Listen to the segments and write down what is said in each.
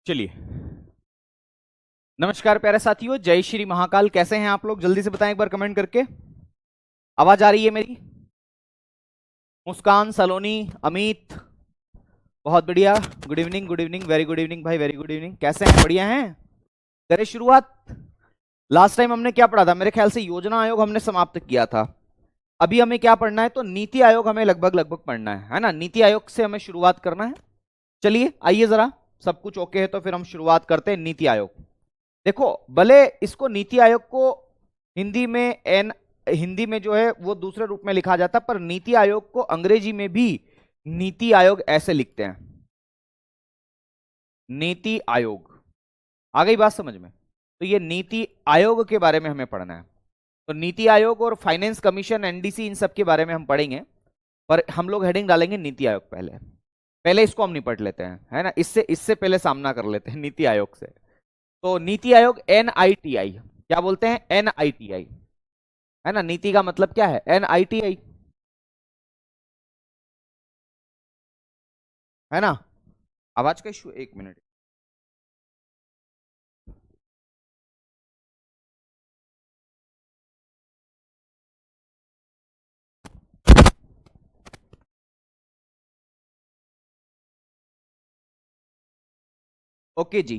चलिए। नमस्कार प्यारे साथियों, जय श्री महाकाल। कैसे हैं आप लोग? जल्दी से बताएं एक बार कमेंट करके। आवाज आ रही है मेरी? मुस्कान, सलोनी, अमित, बहुत बढ़िया। Good evening, good evening, very good evening भाई, वेरी गुड इवनिंग। कैसे हैं? बढ़िया हैं? करें शुरुआत। लास्ट टाइम हमने क्या पढ़ा था? मेरे ख्याल से योजना आयोग हमने समाप्त किया था। अभी हमें क्या पढ़ना है? तो नीति आयोग हमें लगभग लगभग पढ़ना है ना? नीति आयोग से हमें शुरुआत करना है। चलिए आइए जरा, सब कुछ ओके है तो फिर हम शुरुआत करते हैं। नीति आयोग, देखो, भले इसको नीति आयोग को हिंदी में हिंदी में जो है वो दूसरे रूप में लिखा जाता, पर नीति आयोग को अंग्रेजी में भी नीति आयोग ऐसे लिखते हैं, नीति आयोग। आ गई बात समझ में? तो ये नीति आयोग के बारे में हमें पढ़ना है। तो नीति आयोग और फाइनेंस कमीशन, एनडीसी, इन सब के बारे में हम पढ़ेंगे, पर हम लोग हेडिंग डालेंगे नीति आयोग। पहले पहले इसको हम निपट लेते हैं, है ना? इससे इससे पहले सामना कर लेते हैं नीति आयोग से। तो नीति आयोग एनआईटीआई, क्या बोलते हैं? एनआईटीआई, है ना? नीति का मतलब क्या है? एनआईटीआई, है ना? आवाज का इशू, एक मिनट। ओके जी।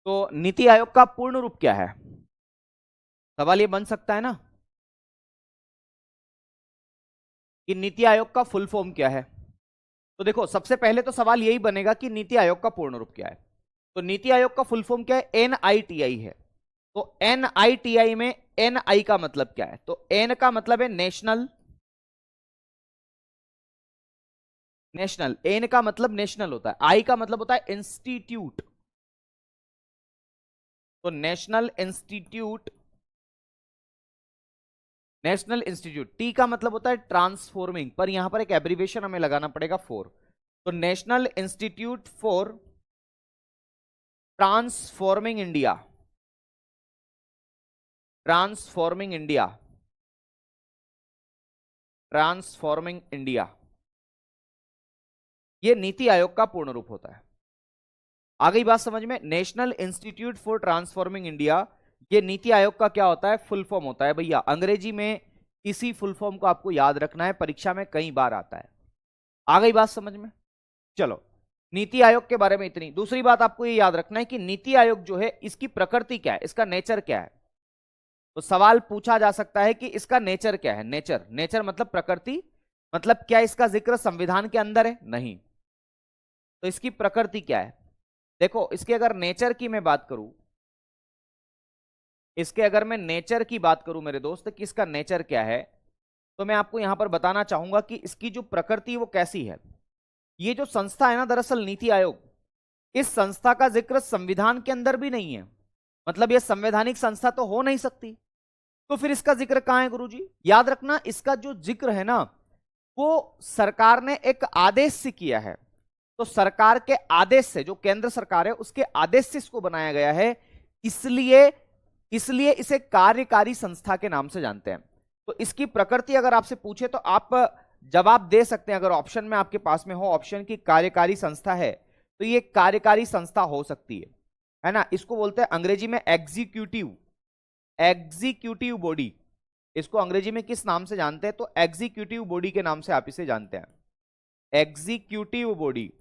तो नीति आयोग का पूर्ण रूप क्या है? सवाल ये बन सकता है ना कि नीति आयोग का फुल फॉर्म क्या है। तो देखो, सबसे पहले तो सवाल यही बनेगा कि नीति आयोग का पूर्ण रूप क्या है। तो नीति आयोग का फुल फॉर्म क्या है? एनआईटीआई है। तो एनआईटीआई में एन आई का मतलब क्या है? तो एन का मतलब है नेशनल, नेशनल। एन का मतलब नेशनल होता है, आई का मतलब होता है इंस्टीट्यूट। तो national institute, national institute. T का मतलब होता है ट्रांसफॉर्मिंग, पर यहां पर एक एब्रीविएशन हमें लगाना पड़ेगा, फोर। तो national institute for transforming India, transforming India, transforming India, ये नीति आयोग का पूर्ण रूप होता है। आ गई बात समझ में? National institute for transforming India, ये नीति आयोग का क्या होता है? फुल फॉर्म होता है भैया। अंग्रेजी में इसी फुल फॉर्म को आपको याद रखना है, परीक्षा में कई बार आता है। आ गई बात समझ में? चलो, नीति आयोग के बारे में इतनी। दूसरी बात आपको ये याद रखना है कि नीति आयोग जो है, इसकी प्रकृति क्या है, इसका नेचर क्या है। तो सवाल पूछा जा सकता है कि इसका नेचर क्या है। नेचर, नेचर मतलब प्रकृति, मतलब क्या इसका जिक्र संविधान के अंदर है? नहीं। तो इसकी प्रकृति क्या है? देखो, इसके अगर नेचर की मैं बात करूं, इसके अगर मैं नेचर की बात करूं मेरे दोस्त, कि इसका नेचर क्या है, तो मैं आपको यहां पर बताना चाहूंगा कि इसकी जो प्रकृति वो कैसी है। ये जो संस्था है ना, दरअसल नीति आयोग, इस संस्था का जिक्र संविधान के अंदर भी नहीं है। मतलब ये संवैधानिक संस्था तो हो नहीं सकती, तो फिर इसका जिक्र कहां है गुरुजी? याद रखना, इसका जो जिक्र है ना, वो सरकार ने एक आदेश से किया है। तो सरकार के आदेश से, जो केंद्र सरकार है उसके आदेश से इसको बनाया गया है, इसलिए इसलिए इसे कार्यकारी संस्था के नाम से जानते हैं। तो इसकी प्रकृति अगर आपसे पूछे तो आप जवाब दे सकते हैं, अगर ऑप्शन में आपके पास में हो ऑप्शन की कार्यकारी संस्था है, तो ये कार्यकारी संस्था हो सकती है ना? इसको बोलते हैं अंग्रेजी में एग्जीक्यूटिव, एग्जीक्यूटिव बॉडी। इसको अंग्रेजी में किस नाम से जानते हैं? तो एग्जीक्यूटिव बॉडी के नाम से आप इसे जानते हैं। एग्जीक्यूटिव बॉडी,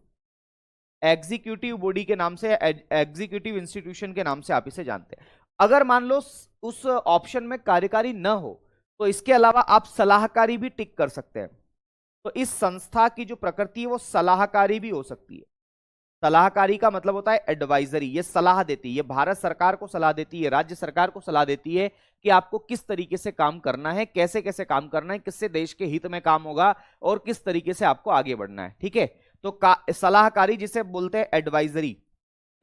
एग्जीक्यूटिव बॉडी के नाम से, एग्जीक्यूटिव इंस्टीट्यूशन के नाम से आप इसे जानते हैं। अगर मान लो उस ऑप्शन में कार्यकारी न हो, तो इसके अलावा आप सलाहकारी भी टिक कर सकते हैं। तो इस संस्था की जो प्रकृति है वो सलाहकारी भी हो सकती है। सलाहकारी का मतलब होता है एडवाइजरी, ये सलाह देती है, ये भारत सरकार को सलाह देती है, राज्य सरकार को सलाह देती है कि आपको किस तरीके से काम करना है, कैसे कैसे काम करना है, किससे देश के हित में काम होगा और किस तरीके से आपको आगे बढ़ना है। ठीक है? तो सलाहकारी जिसे बोलते हैं एडवाइजरी,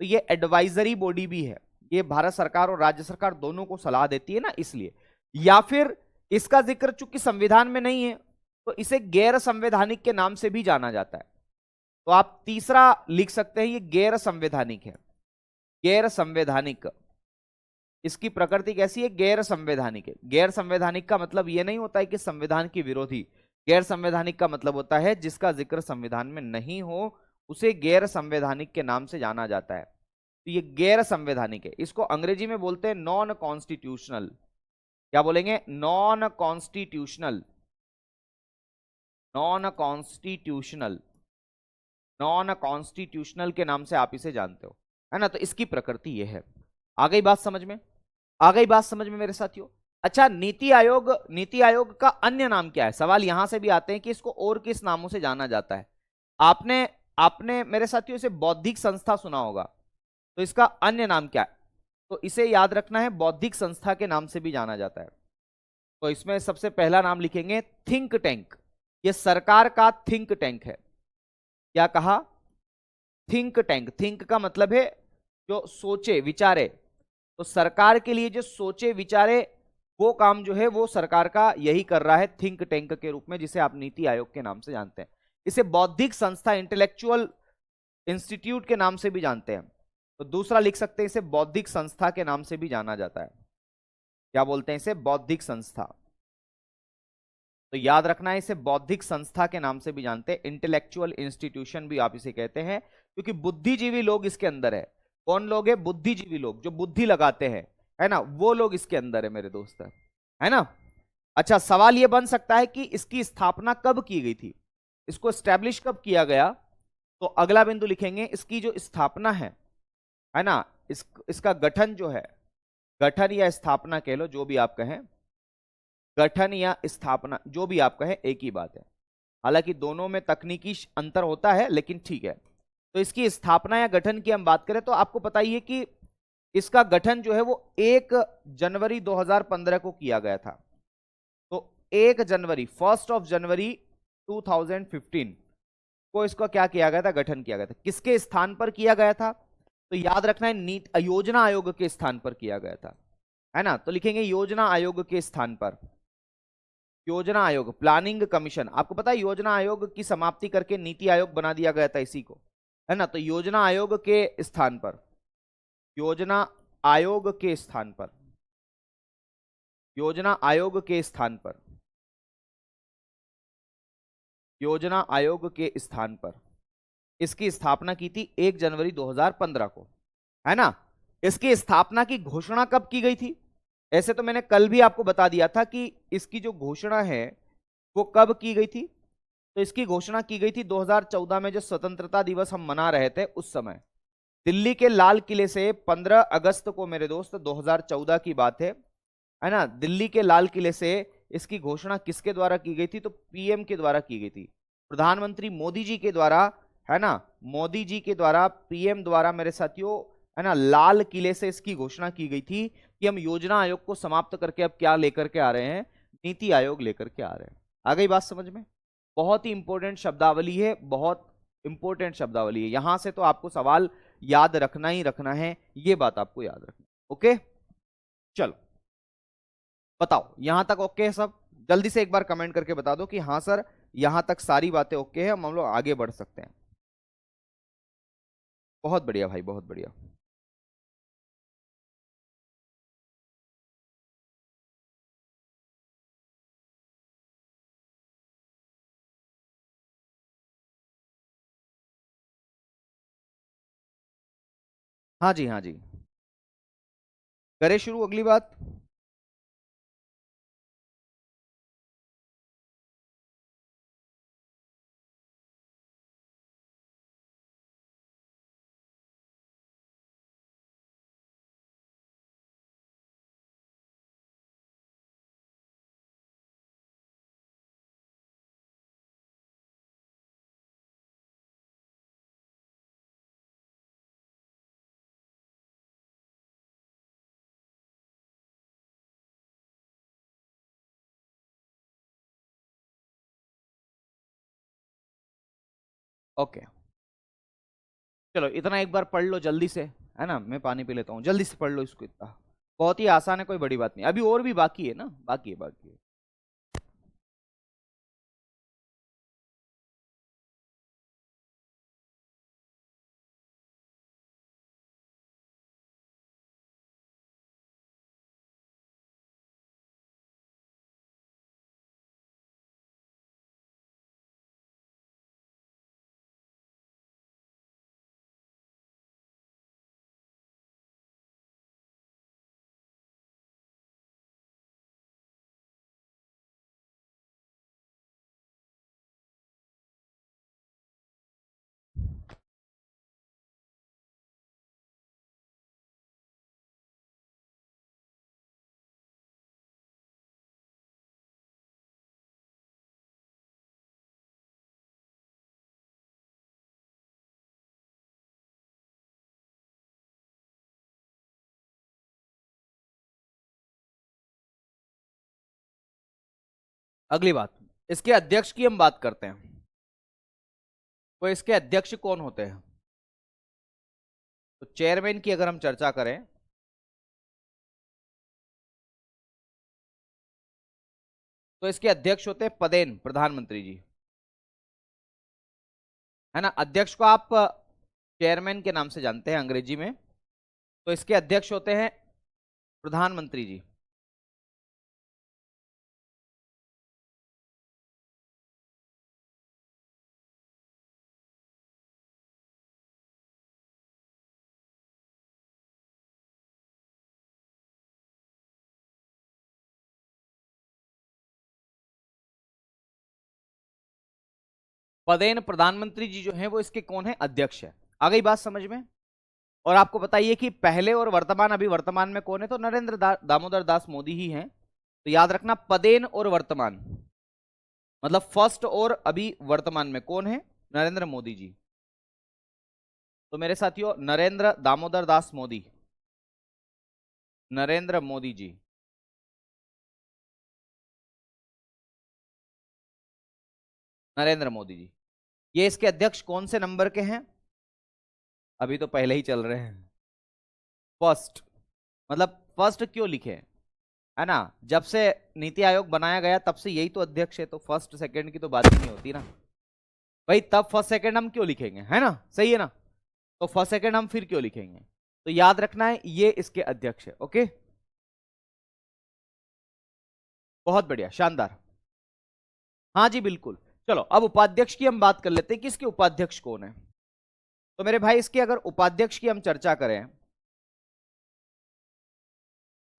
तो ये एडवाइजरी बॉडी भी है, ये भारत सरकार और राज्य सरकार दोनों को सलाह देती है ना, इसलिए। या फिर इसका जिक्र चूंकि संविधान में नहीं है, तो इसे गैर संवैधानिक के नाम से भी जाना जाता है। तो आप तीसरा लिख सकते हैं, ये गैर संवैधानिक है। गैर संवैधानिक, इसकी प्रकृति कैसी है? गैर संवैधानिक है। गैर संवैधानिक का मतलब यह नहीं होता है कि संविधान की विरोधी। गैर संवैधानिक का मतलब होता है जिसका जिक्र संविधान में नहीं हो, उसे गैर संवैधानिक के नाम से जाना जाता है। तो ये गैर संवैधानिक है, इसको अंग्रेजी में बोलते हैं नॉन कॉन्स्टिट्यूशनल। क्या बोलेंगे? Non constitutional. Non constitutional, non constitutional के नाम से आप इसे जानते हो, है ना। तो इसकी प्रकृति ये है। आ गई बात समझ में? आ गई बात समझ में मेरे साथियों? अच्छा, नीति आयोग, नीति आयोग का अन्य नाम क्या है? सवाल यहां से भी आते हैं कि इसको और किस नामों से जाना जाता है। आपने आपने मेरे साथियों इसे बौद्धिक संस्था सुना होगा, तो इसका अन्य नाम क्या है? तो इसे याद रखना है, बौद्धिक संस्था के नाम से भी जाना जाता है। तो इसमें सबसे पहला नाम लिखेंगे थिंक टैंक। ये सरकार का थिंक टैंक है। क्या कहा? Think tank. थिंक का मतलब है जो सोचे विचारे, तो सरकार के लिए जो सोचे विचारे वो काम जो है वो सरकार का यही कर रहा है थिंक टैंक के रूप में, जिसे आप नीति आयोग के नाम से जानते हैं। इसे बौद्धिक संस्था, इंटेलेक्चुअल इंस्टीट्यूट के नाम से भी जानते हैं। तो दूसरा लिख सकते हैं, इसे बौद्धिक संस्था के नाम से भी जाना जाता है। क्या बोलते हैं इसे? बौद्धिक संस्था। तो याद रखना है, इसे बौद्धिक संस्था के नाम से भी जानते हैं, इंटेलेक्चुअल इंस्टीट्यूशन भी आप इसे कहते हैं, क्योंकि बुद्धिजीवी लोग इसके अंदर है। कौन लोग है? बुद्धिजीवी लोग, जो बुद्धि लगाते हैं, है ना, वो लोग इसके अंदर है मेरे दोस्त, है ना। अच्छा, सवाल यह बन सकता है कि इसकी स्थापना कब की गई थी, इसको स्टैब्लिश कब किया गया? तो अगला बिंदु लिखेंगे, इसकी जो स्थापना है ना, इसका गठन जो है, गठन या स्थापना कह लो, जो भी आप कहें, गठन या स्थापना जो भी आप कहें एक ही बात है। हालांकि दोनों में तकनीकी अंतर होता है, लेकिन ठीक है। तो इसकी स्थापना या गठन की हम बात करें तो आपको पता ही है कि इसका गठन जो है वो 1 जनवरी 2015 को किया गया था। तो 1 जनवरी, 1 जनवरी 2015 को इसको क्या किया गया था? गठन किया गया था। किसके स्थान पर किया गया था? तो याद रखना है, योजना आयोग के स्थान पर किया गया था, है ना। तो लिखेंगे योजना आयोग के स्थान पर। योजना आयोग, प्लानिंग कमीशन, आपको पता है योजना आयोग की समाप्ति करके नीति आयोग बना दिया गया था इसी को, है ना। तो योजना आयोग के स्थान पर, योजना आयोग के स्थान पर, योजना आयोग के स्थान पर, योजना आयोग के स्थान पर इसकी स्थापना की थी 1 जनवरी 2015 को, है ना। इसकी स्थापना की घोषणा कब की गई थी? ऐसे तो मैंने कल भी आपको बता दिया था कि इसकी जो घोषणा है वो कब की गई थी। तो इसकी घोषणा की गई थी 2014 में, जो स्वतंत्रता दिवस हम मना रहे थे उस समय, दिल्ली के लाल किले से 15 अगस्त को मेरे दोस्त 2014 की बात है ना। दिल्ली के लाल किले से इसकी घोषणा किसके द्वारा की गई थी? तो पीएम के द्वारा की गई थी, प्रधानमंत्री मोदी जी के द्वारा, है ना। मोदी जी के द्वारा, पीएम द्वारा मेरे साथियों, है ना, लाल किले से इसकी घोषणा की गई थी कि हम योजना आयोग को समाप्त करके अब क्या लेकर के आ रहे हैं? नीति आयोग लेकर के आ रहे हैं। आ गई बात समझ में? बहुत ही इंपॉर्टेंट शब्दावली है, बहुत इंपॉर्टेंट शब्दावली है। यहां से तो आपको सवाल याद रखना ही रखना है, ये बात आपको याद रखना। ओके, चलो बताओ, यहां तक ओके है सब? जल्दी से एक बार कमेंट करके बता दो कि हाँ सर, यहां तक सारी बातें ओके है, हम लोग आगे बढ़ सकते हैं। बहुत बढ़िया भाई, बहुत बढ़िया। हाँ जी, हाँ जी, करें शुरू अगली बात। ओके, चलो इतना एक बार पढ़ लो जल्दी से, है ना। मैं पानी पी लेता हूँ, जल्दी से पढ़ लो इसको, इतना बहुत ही आसान है, कोई बड़ी बात नहीं। अभी और भी बाकी है ना, बाकी है, बाकी है। अगली बात, इसके अध्यक्ष की हम बात करते हैं। तो इसके अध्यक्ष कौन होते हैं? तो चेयरमैन की अगर हम चर्चा करें, तो इसके अध्यक्ष होते हैं पदेन प्रधानमंत्री जी, है ना। अध्यक्ष को आप चेयरमैन के नाम से जानते हैं अंग्रेजी में। तो इसके अध्यक्ष होते हैं प्रधानमंत्री जी। पदेन प्रधानमंत्री जी जो है वो इसके कौन है? अध्यक्ष है। आ गई बात समझ में? और आपको बताइए कि पहले और वर्तमान, अभी वर्तमान में कौन है? तो दामोदर दास मोदी ही हैं। तो याद रखना, पदेन और वर्तमान, मतलब फर्स्ट और अभी वर्तमान में कौन है? नरेंद्र मोदी जी। तो मेरे साथियों, नरेंद्र दामोदर दास मोदी, नरेंद्र मोदी जी, नरेंद्र मोदी जी, ये इसके अध्यक्ष कौन से नंबर के हैं? अभी तो पहले ही चल रहे हैं, फर्स्ट। मतलब फर्स्ट क्यों लिखे, है ना? जब से नीति आयोग बनाया गया तब से यही तो अध्यक्ष है, तो फर्स्ट सेकंड की तो बात ही नहीं होती ना भाई। तब फर्स्ट सेकंड हम क्यों लिखेंगे, है ना? सही है ना? तो फर्स्ट सेकंड हम फिर क्यों लिखेंगे? तो याद रखना है ये इसके अध्यक्ष है। ओके, बहुत बढ़िया, शानदार। हाँ जी बिल्कुल। चलो अब उपाध्यक्ष की हम बात कर लेते हैं कि इसके उपाध्यक्ष कौन है। तो मेरे भाई, इसके अगर उपाध्यक्ष की हम चर्चा करें,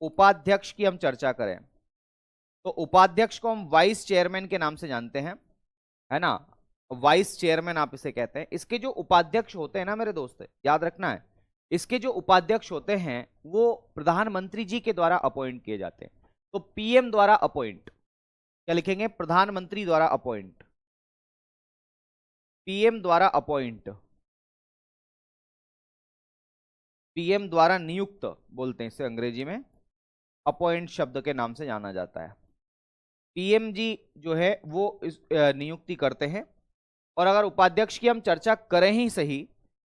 उपाध्यक्ष की हम चर्चा करें, तो उपाध्यक्ष को हम वाइस चेयरमैन के नाम से जानते हैं, है ना। वाइस चेयरमैन आप इसे कहते हैं। इसके जो उपाध्यक्ष होते हैं ना मेरे दोस्त, याद रखना है, इसके जो उपाध्यक्ष होते हैं वो प्रधानमंत्री जी के द्वारा अपॉइंट किए जाते हैं। तो पीएम द्वारा अपॉइंट, क्या लिखेंगे? प्रधानमंत्री द्वारा अपॉइंट, पीएम द्वारा अपॉइंट, पीएम द्वारा नियुक्त बोलते हैं इसे अंग्रेजी में, अपॉइंट शब्द के नाम से जाना जाता है। पीएम जी जो है वो इस नियुक्ति करते हैं। और अगर उपाध्यक्ष की हम चर्चा करें ही सही,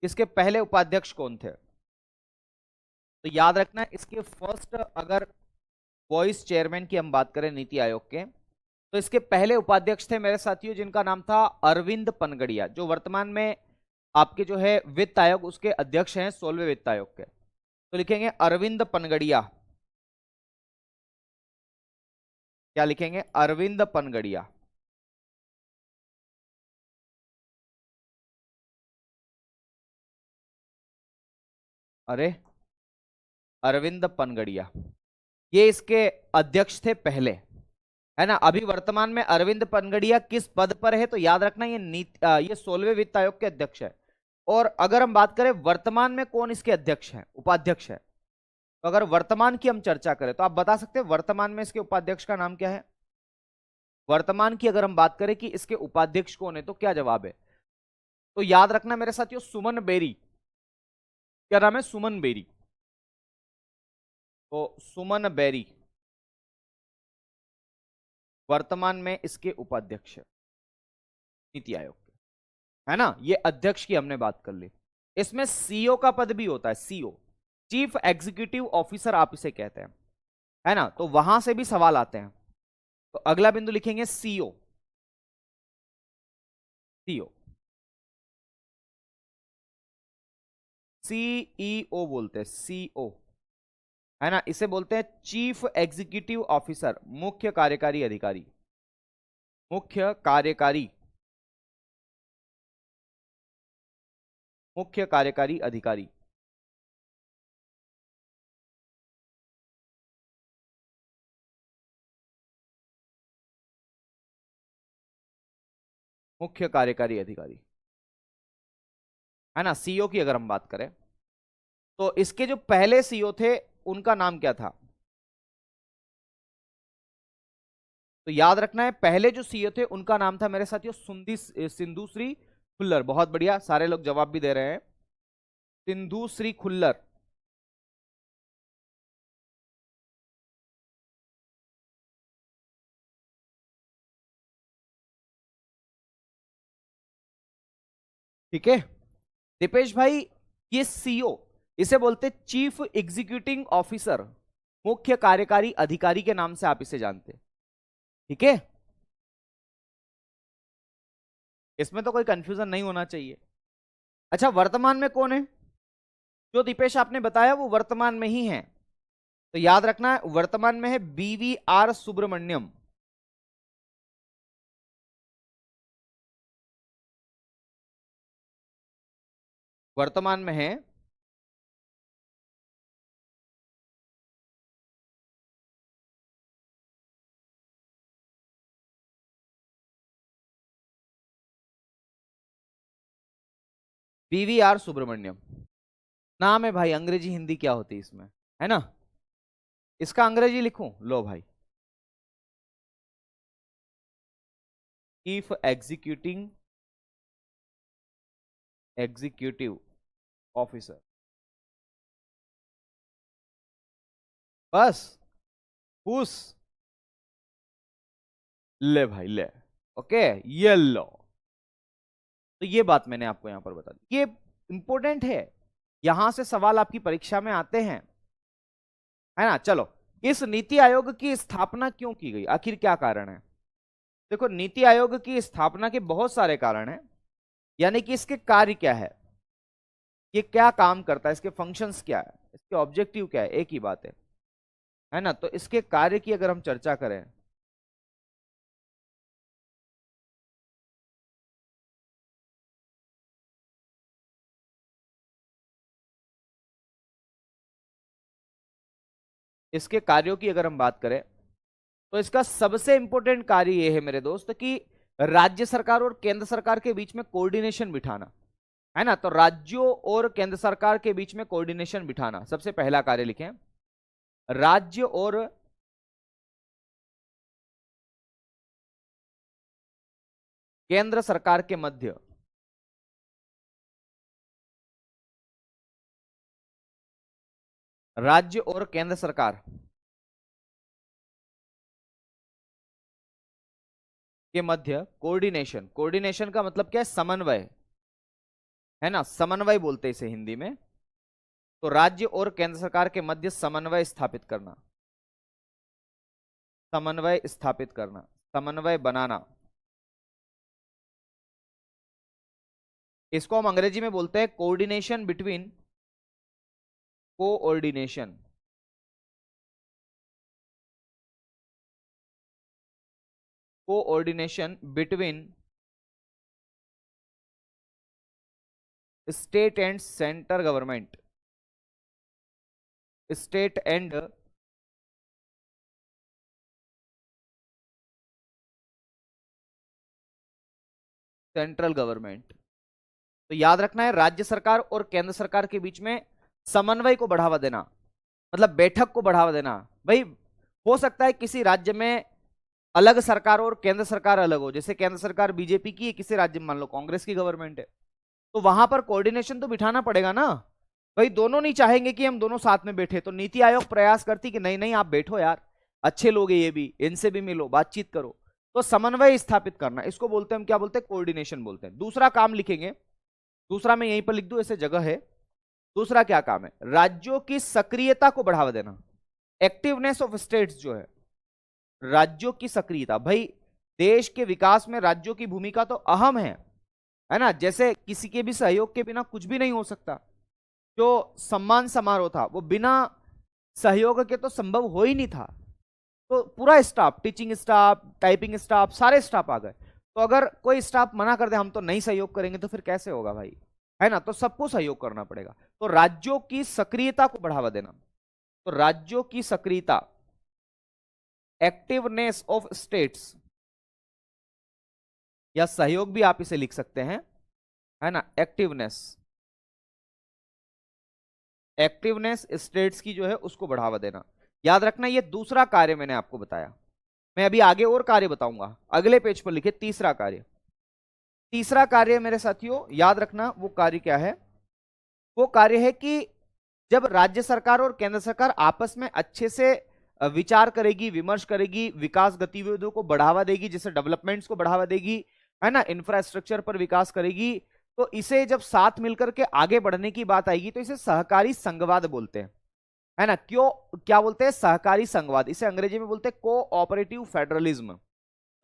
इसके पहले उपाध्यक्ष कौन थे? तो याद रखना, इसके फर्स्ट अगर वाइस चेयरमैन की हम बात करें नीति आयोग के, तो इसके पहले उपाध्यक्ष थे मेरे साथियों जिनका नाम था अरविंद पनगड़िया, जो वर्तमान में आपके जो है वित्त आयोग उसके अध्यक्ष हैं, 16वें वित्त आयोग के। तो लिखेंगे अरविंद पनगड़िया, क्या लिखेंगे? अरविंद पनगड़िया। अरे, अरविंद पनगड़िया, ये इसके अध्यक्ष थे पहले, है ना। अभी वर्तमान में अरविंद पनगड़िया किस पद पर है? तो याद रखना, ये 16वें वित्त आयोग के अध्यक्ष है। और अगर हम बात करें वर्तमान में कौन इसके अध्यक्ष है, उपाध्यक्ष है, तो अगर वर्तमान की हम चर्चा करें तो आप बता सकते हैं वर्तमान में इसके उपाध्यक्ष का नाम क्या है? वर्तमान की अगर हम बात करें कि इसके उपाध्यक्ष कौन है, तो क्या जवाब है? तो याद रखना मेरे साथियों, सुमन बेरी। क्या नाम है? सुमन बेरी। तो सुमन बेरी वर्तमान में इसके उपाध्यक्ष है नीति आयोग के, है ना। ये अध्यक्ष की हमने बात कर ली। इसमें सीओ का पद भी होता है, सीओ, चीफ एग्जीक्यूटिव ऑफिसर आप इसे कहते हैं, है ना। तो वहां से भी सवाल आते हैं। तो अगला बिंदु लिखेंगे सीओ, सीओ, सीईओ बोलते हैं, सीओ, है ना। इसे बोलते हैं चीफ एग्जीक्यूटिव ऑफिसर, मुख्य कार्यकारी अधिकारी, मुख्य कार्यकारी, मुख्य कार्यकारी अधिकारी, मुख्य कार्यकारी अधिकारी, है ना। सीईओ की अगर हम बात करें, तो इसके जो पहले सीईओ थे उनका नाम क्या था? तो याद रखना है, पहले जो सीईओ थे उनका नाम था मेरे साथियों सिंधु श्री खुल्लर। बहुत बढ़िया, सारे लोग जवाब भी दे रहे हैं, सिंधु श्री खुल्लर। ठीक है दीपेश भाई, ये सीओ, इसे बोलते चीफ एग्जीक्यूटिव ऑफिसर, मुख्य कार्यकारी अधिकारी के नाम से आप इसे जानते हैं। ठीक है, इसमें तो कोई कंफ्यूजन नहीं होना चाहिए। अच्छा, वर्तमान में कौन है? जो दीपेश आपने बताया वो वर्तमान में ही है, तो याद रखना है वर्तमान में है BVR सुब्रमण्यम। वर्तमान में है BVR सुब्रमण्यम। नाम है भाई, अंग्रेजी हिंदी क्या होती है इसमें, है ना? इसका अंग्रेजी लिखूं, लो भाई, चीफ एग्जीक्यूटिव ऑफिसर, बस उस, ले भाई ले, ओके, ये लो। तो ये बात मैंने आपको यहां पर बता दी, ये इंपॉर्टेंट है, यहां से सवाल आपकी परीक्षा में आते हैं, है ना? चलो, इस नीति आयोग की स्थापना क्यों की गई, आखिर क्या कारण है? देखो, नीति आयोग की स्थापना के बहुत सारे कारण हैं, यानी कि इसके कार्य क्या है, ये क्या काम करता है, इसके फंक्शंस क्या है, इसके ऑब्जेक्टिव क्या है, एक ही बात है ना? तो इसके कार्य की अगर हम चर्चा करें, इसके कार्यों की अगर हम बात करें, तो इसका सबसे इंपॉर्टेंट कार्य यह है मेरे दोस्त कि राज्य सरकार और केंद्र सरकार के बीच में कोऑर्डिनेशन बिठाना, है ना? तो राज्यों और केंद्र सरकार के बीच में कोऑर्डिनेशन बिठाना सबसे पहला कार्य लिखें, राज्य और केंद्र सरकार के मध्य राज्य और केंद्र सरकार के मध्य कोऑर्डिनेशन, कोऑर्डिनेशन का मतलब क्या है, समन्वय, है ना? समन्वय बोलते हैं इसे हिंदी में। तो राज्य और केंद्र सरकार के मध्य समन्वय स्थापित करना, समन्वय स्थापित करना, समन्वय बनाना, इसको हम अंग्रेजी में बोलते हैं coordination between, coordination, coordination between state and centre government, state and central government. तो याद रखना है, राज्य सरकार और केंद्र सरकार के बीच में समन्वय को बढ़ावा देना, मतलब बैठक को बढ़ावा देना। भाई, हो सकता है किसी राज्य में अलग सरकार और केंद्र सरकार अलग हो, जैसे केंद्र सरकार बीजेपी की है, किसी राज्य में मान लो कांग्रेस की गवर्नमेंट है, तो वहां पर कोऑर्डिनेशन तो बिठाना पड़ेगा ना। भाई, दोनों नहीं चाहेंगे कि हम दोनों साथ में बैठे, तो नीति आयोग प्रयास करती कि नहीं नहीं, आप बैठो यार, अच्छे लोग हैं ये भी, इनसे भी मिलो, बातचीत करो। तो समन्वय स्थापित करना, इसको बोलते हैं हम, क्या बोलते हैं, कोऑर्डिनेशन बोलते हैं। दूसरा काम लिखेंगे, दूसरा मैं यहीं पर लिख दूं, ऐसे जगह है। दूसरा क्या काम है, राज्यों की सक्रियता को बढ़ावा देना, एक्टिवनेस ऑफ स्टेट्स जो है, राज्यों की सक्रियता। भाई, देश के विकास में राज्यों की भूमिका तो अहम है ना? जैसे किसी के भी सहयोग के बिना कुछ भी नहीं हो सकता। जो सम्मान समारोह था वो बिना सहयोग के तो संभव हो ही नहीं था। तो पूरा staff, teaching staff, typing staff, सारे स्टाफ आ गए। तो अगर कोई स्टाफ मना कर दे हम तो नहीं सहयोग करेंगे, तो फिर कैसे होगा भाई, है ना? तो सबको सहयोग करना पड़ेगा। तो राज्यों की सक्रियता को बढ़ावा देना, तो राज्यों की सक्रियता, एक्टिवनेस ऑफ स्टेट्स, या सहयोग भी आप इसे लिख सकते हैं, है ना? एक्टिवनेस, एक्टिवनेस स्टेट्स की जो है उसको बढ़ावा देना। याद रखना, ये दूसरा कार्य मैंने आपको बताया। मैं अभी आगे और कार्य बताऊंगा, अगले पेज पर लिखे तीसरा कार्य। तीसरा कार्य मेरे साथियों याद रखना, वो कार्य क्या है? वो कार्य है कि जब राज्य सरकार और केंद्र सरकार आपस में अच्छे से विचार करेगी, विमर्श करेगी, विकास गतिविधियों को बढ़ावा देगी, जैसे डेवलपमेंट्स को बढ़ावा देगी, है ना, इंफ्रास्ट्रक्चर पर विकास करेगी, तो इसे जब साथ मिलकर के आगे बढ़ने की बात आएगी तो इसे सहकारी संघवाद बोलते हैं, है ना। क्यों, क्या बोलते हैं, सहकारी संघवाद। इसे अंग्रेजी में बोलते हैं कोऑपरेटिव फेडरलिज्म।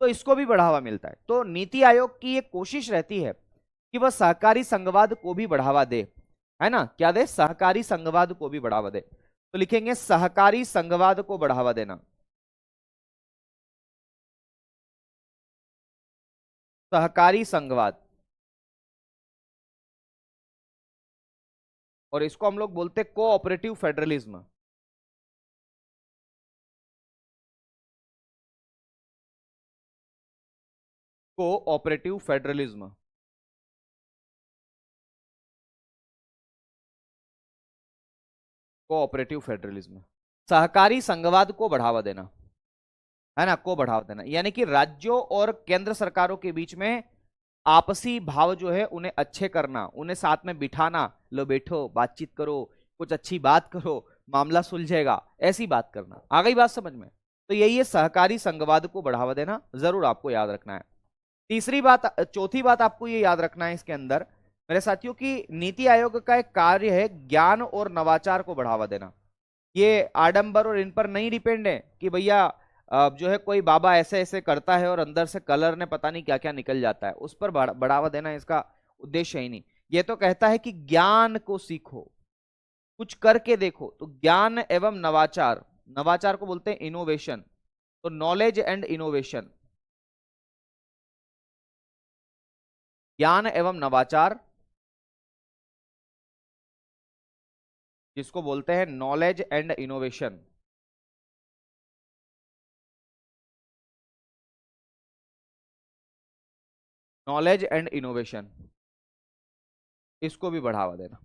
तो इसको भी बढ़ावा मिलता है। तो नीति आयोग की एक कोशिश रहती है कि वह सहकारी संघवाद को भी बढ़ावा दे, है ना। क्या दे, सहकारी संघवाद को भी बढ़ावा दे। तो लिखेंगे सहकारी संघवाद को बढ़ावा देना, सहकारी संघवाद। और इसको हम लोग बोलते हैं cooperative federalism. Cooperative federalism, cooperative federalism, सहकारी संघवाद को बढ़ावा देना, है ना, को बढ़ावा देना। यानी कि राज्यों और केंद्र सरकारों के बीच में आपसी भाव जो है उन्हें अच्छे करना, उन्हें साथ में बिठाना, लो बैठो बातचीत करो, कुछ अच्छी बात करो, मामला सुलझेगा, ऐसी बात करना। आ गई बात समझ में। तो यही है सहकारी संघवाद को बढ़ावा देना, जरूर आपको याद रखना है। तीसरी बात, चौथी बात आपको ये याद रखना है इसके अंदर मेरे साथियों की नीति आयोग का एक कार्य है ज्ञान और नवाचार को बढ़ावा देना। ये आडंबर और इन पर नहीं डिपेंड है कि भैया जो है कोई बाबा ऐसे ऐसे करता है और अंदर से कलर ने पता नहीं क्या क्या निकल जाता है, उस पर बढ़ावा देना इसका उद्देश्य ही नहीं। ये तो कहता है कि ज्ञान को सीखो, कुछ करके देखो। तो ज्ञान एवं नवाचार, नवाचार को बोलते हैं इनोवेशन। तो नॉलेज एंड इनोवेशन, ज्ञान एवं नवाचार, जिसको बोलते हैं knowledge and innovation. Knowledge and innovation, इसको भी बढ़ावा देना।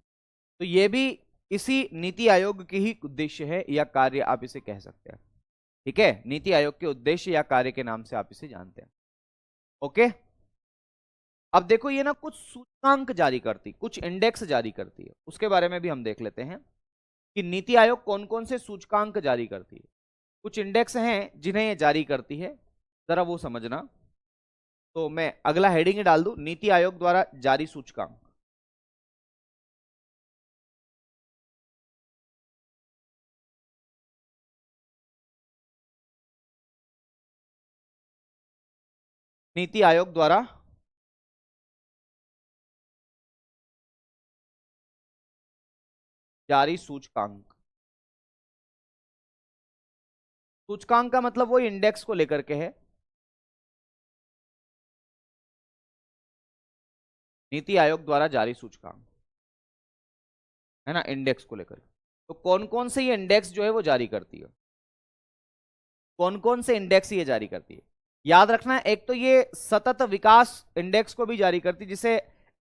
तो ये भी इसी नीति आयोग की ही उद्देश्य है या कार्य, आप इसे कह सकते हैं। ठीक है, नीति आयोग के उद्देश्य या कार्य के नाम से आप इसे जानते हैं। ओके, अब देखो ये ना कुछ सूचकांक जारी करती, कुछ इंडेक्स जारी करती है, उसके बारे में भी हम देख लेते हैं कि नीति आयोग कौन कौन से सूचकांक जारी करती है। कुछ इंडेक्स हैं जिन्हें ये जारी करती है, जरा वो समझना। तो मैं अगला हेडिंग डाल दूं, नीति आयोग द्वारा जारी सूचकांक। नीति आयोग द्वारा जारी सूचकांक। सूचकांक का मतलब वो इंडेक्स को लेकर के है। नीति आयोग द्वारा जारी सूचकांक, है ना, इंडेक्स को लेकर। तो कौन कौन से ये इंडेक्स जो है वो जारी करती है, कौन कौन से इंडेक्स ये जारी करती है, याद रखना है। एक तो ये सतत विकास इंडेक्स को भी जारी करती है, जिसे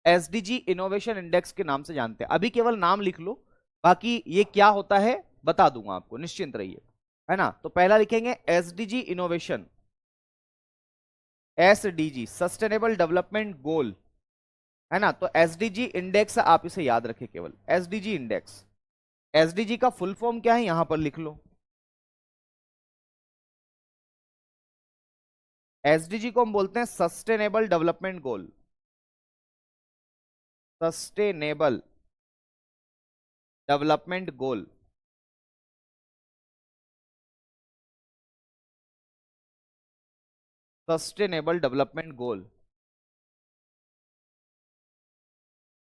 एसडीजी इनोवेशन इंडेक्स के नाम से जानते हैं। अभी केवल नाम लिख लो, बाकी ये क्या होता है बता दूंगा आपको, निश्चिंत रहिए, है ना। तो पहला लिखेंगे SDG innovation, SDG sustainable development goal, है ना। तो एसडीजी इंडेक्स आप इसे याद रखें, केवल एसडीजी इंडेक्स। एसडीजी का फुल फॉर्म क्या है यहां पर लिख लो। एसडीजी को हम बोलते हैं sustainable development goal, sustainable development goal. Sustainable development goal,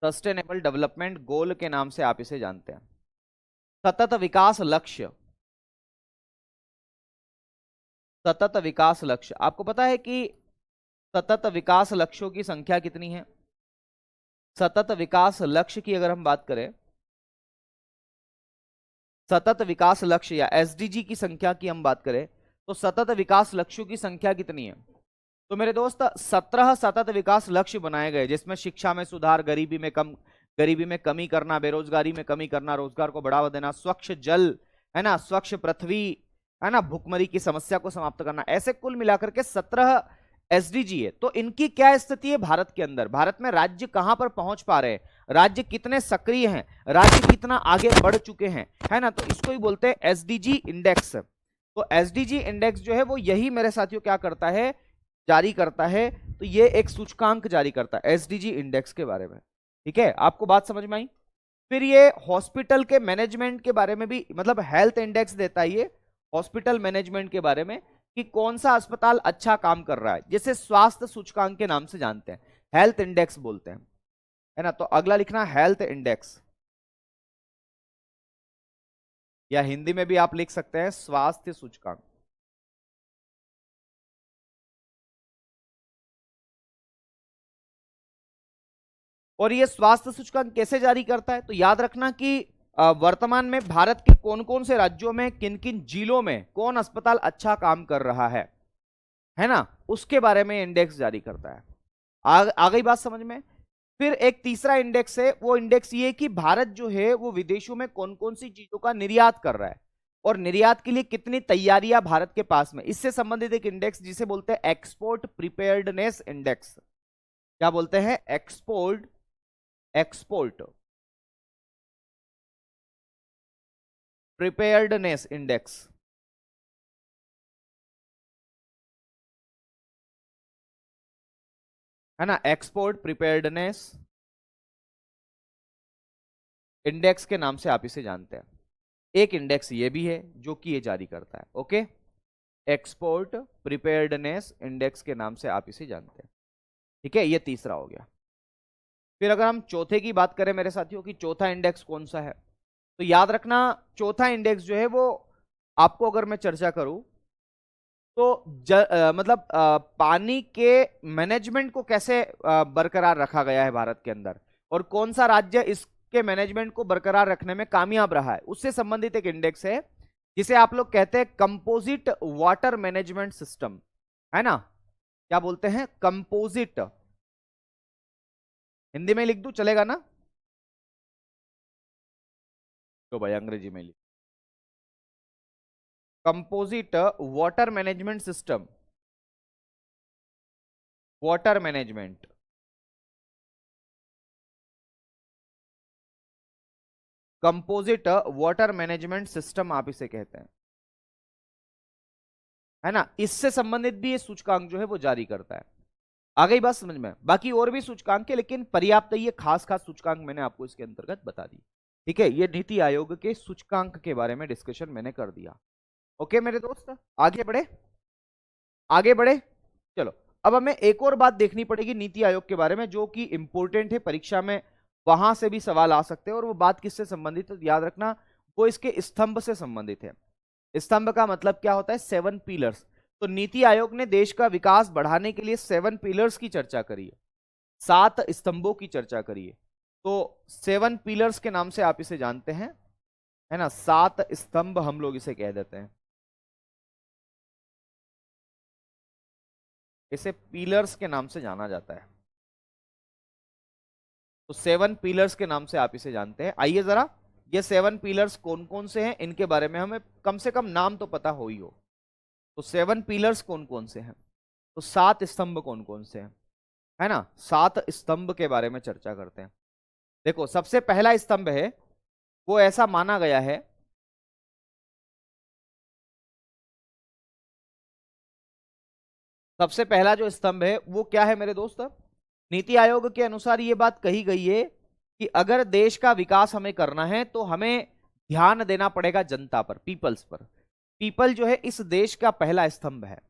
sustainable development goal के नाम से आप इसे जानते हैं। सतत विकास लक्ष्य, सतत विकास लक्ष्य, आपको पता है कि सतत विकास लक्ष्यों की संख्या कितनी है। सतत विकास लक्ष्य की अगर हम बात करें, सतत विकास लक्ष्य या एसडीजी की संख्या की हम बात करें, तो सतत विकास लक्ष्यों की संख्या कितनी है। तो मेरे दोस्त 17 सतत विकास लक्ष्य बनाए गए, जिसमें शिक्षा में सुधार, गरीबी में कमी करना, बेरोजगारी में कमी करना, रोजगार को बढ़ावा देना, स्वच्छ जल, है ना, स्वच्छ पृथ्वी, है ना, भुखमरी की समस्या को समाप्त करना, ऐसे कुल मिलाकर के 17 एसडीजी है। तो इनकी क्या स्थिति है भारत के अंदर, भारत में राज्य कहां पर पहुंच पा रहे हैं, राज्य कितने सक्रिय हैं, राज्य कितना आगे बढ़ चुके हैं, है ना। तो इसको ही बोलते हैं एसडीजी इंडेक्स। तो एसडीजी इंडेक्स जो है वो यही मेरे साथियों क्या करता है, जारी करता है। तो ये एक सूचकांक जारी करता है एसडीजी इंडेक्स के बारे में। ठीक है, आपको बात समझ में आई। फिर ये हॉस्पिटल के मैनेजमेंट के बारे में भी, मतलब हेल्थ इंडेक्स देता है ये हॉस्पिटल मैनेजमेंट के बारे में, कि कौन सा अस्पताल अच्छा काम कर रहा है, जैसे स्वास्थ्य सूचकांक के नाम से जानते हैं, हेल्थ इंडेक्स बोलते हैं, है ना। तो अगला लिखना हेल्थ इंडेक्स, या हिंदी में भी आप लिख सकते हैं स्वास्थ्य सूचकांक। और ये स्वास्थ्य सूचकांक कैसे जारी करता है, तो याद रखना कि वर्तमान में भारत के कौन कौन से राज्यों में, किन किन जिलों में कौन अस्पताल अच्छा काम कर रहा है ना, उसके बारे में इंडेक्स जारी करता है। आ गई बात समझ में। फिर एक तीसरा इंडेक्स है, वो इंडेक्स ये कि भारत जो है वो विदेशों में कौन कौन सी चीजों का निर्यात कर रहा है, और निर्यात के लिए कितनी तैयारियां भारत के पास में, इससे संबंधित एक इंडेक्स जिसे बोलते हैं एक्सपोर्ट प्रिपेयर्डनेस इंडेक्स। क्या बोलते हैं? एक्सपोर्ट प्रिपेयर्डनेस इंडेक्स, है ना। एक्सपोर्ट प्रिपेयर्डनेस इंडेक्स के नाम से आप इसे जानते हैं। एक इंडेक्स ये भी है जो कि ये जारी करता है, ओके। एक्सपोर्ट प्रिपेयर्डनेस इंडेक्स के नाम से आप इसे जानते हैं, ठीक है। ये तीसरा हो गया। फिर अगर हम चौथे की बात करें मेरे साथियों, कि चौथा इंडेक्स कौन सा है, तो याद रखना चौथा इंडेक्स जो है वो, आपको अगर मैं चर्चा करूं तो मतलब पानी के मैनेजमेंट को कैसे बरकरार रखा गया है भारत के अंदर, और कौन सा राज्य इसके मैनेजमेंट को बरकरार रखने में कामयाब रहा है, उससे संबंधित एक इंडेक्स है जिसे आप लोग कहते हैं कंपोजिट वाटर मैनेजमेंट सिस्टम, है ना। क्या बोलते हैं? कंपोजिट। हिंदी में लिख दूं, चलेगा ना? तो भाई अंग्रेजी में लिख, composite water management system, water management, composite water management system आप इसे कहते हैं, है ना। इससे संबंधित भी ये सूचकांक जो है वो जारी करता है। आ गई बात समझ में? बाकी और भी सूचकांक है, लेकिन पर्याप्त ये खास खास सूचकांक मैंने आपको इसके अंतर्गत बता दी, ठीक है। ये नीति आयोग के सूचकांक के बारे में डिस्कशन मैंने कर दिया, ओके मेरे दोस्त। आगे बढ़े, आगे बढ़े, चलो। अब हमें एक और बात देखनी पड़ेगी नीति आयोग के बारे में, जो कि इंपॉर्टेंट है, परीक्षा में वहां से भी सवाल आ सकते हैं। और वो बात किससे संबंधित है, तो याद रखना वो इसके स्तंभ से संबंधित है। स्तंभ का मतलब क्या होता है? 7 पिलर्स। तो नीति आयोग ने देश का विकास बढ़ाने के लिए 7 पिलर्स की चर्चा करी है, 7 स्तंभों की चर्चा करी है। तो 7 पिलर्स के नाम से आप इसे जानते हैं, है ना। 7 स्तंभ हम लोग इसे कह देते हैं, इसे पिलर्स के नाम से जाना जाता है। तो 7 पिलर्स के नाम से आप इसे जानते हैं। आइए जरा, ये 7 पिलर्स कौन कौन से हैं, इनके बारे में हमें कम से कम नाम तो पता हो ही हो। तो 7 पिलर्स कौन कौन से हैं, तो 7 स्तंभ कौन कौन से हैं, है ना। 7 स्तंभ के बारे में चर्चा करते हैं। देखो, सबसे पहला स्तंभ है वो ऐसा माना गया है, सबसे पहला जो स्तंभ है वो क्या है मेरे दोस्त? नीति आयोग के अनुसार ये बात कही गई है कि अगर देश का विकास हमें करना है तो हमें ध्यान देना पड़ेगा जनता पर, पीपल्स पर। पीपल जो है इस देश का पहला स्तंभ है,